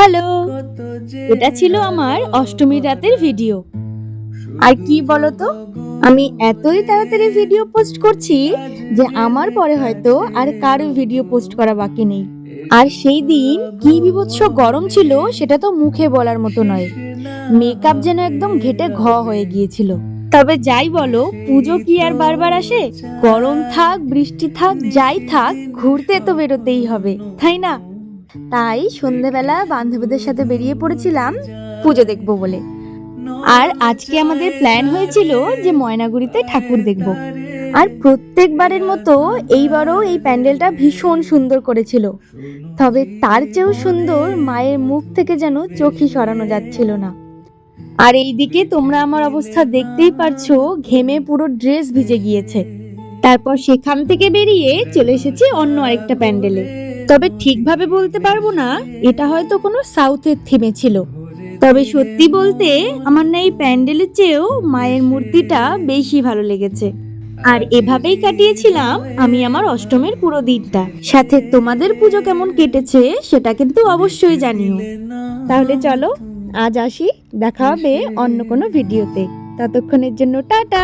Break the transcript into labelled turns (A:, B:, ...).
A: Hello, এটা ছিল আমার অষ্টমীর রাতের ভিডিও। আর কি বলতো, আমি এতই তাড়াতাড়ি ভিডিও পোস্ট করছি যে আমার পরে হয়তো আর কারো ভিডিও পোস্ট করা বাকি নেই। আর সেই দিন কি বীভৎস গরম ছিল সেটা তো মুখে বলার মতো নয়। মেকআপ যেন একদম ঘেটে হয়ে গিয়েছিল। তবে যাই বলো, পুজো কি আর বারবার আসে? গরম থাক বৃষ্টি থাক যাই থাক, ঘুরতে তো বেরোতেই হবে, তাই না? তাই সন্ধেবেলা বান্ধবীদের সাথে বেরিয়ে পড়েছিলাম পুজো দেখব বলে। আর আজকে আমাদের প্ল্যান হয়েছিল যে ময়নাগুড়িতে ঠাকুর দেখব। আর প্রত্যেকবারের মতো এইবারও এই প্যান্ডেলটা ভীষণ সুন্দর করেছিল। তবে তার চেয়েও সুন্দর মায়ের মুখ থেকে যেন চোখই সরানো যাচ্ছিল না। আর এইদিকে তোমরা আমার অবস্থা দেখতেই পারছো, ঘেমে পুরো ড্রেস ভিজে গিয়েছে। তারপর সেখান থেকে বেরিয়ে চলে এসেছি অন্য আরেকটা প্যান্ডেলে। তবে ঠিকভাবে বলতে পারবো না এটা হয়তো কোনো সাউথের থিমে ছিল। তবে সত্যি বলতে আমার না এই প্যান্ডেলের চেয়েও মায়ের মূর্তিটা বেশি ভালো লেগেছে। আর এভাবেই কাটিয়েছিলাম আমি আমার অষ্টমীর পুরো দিনটা। সাথে তোমাদের পুজো কেমন কেটেছে সেটা কিন্তু অবশ্যই জানিও। তাহলে চলো আজ আসি, দেখা হবে অন্য কোনো ভিডিওতে। ততক্ষণের জন্য টাটা।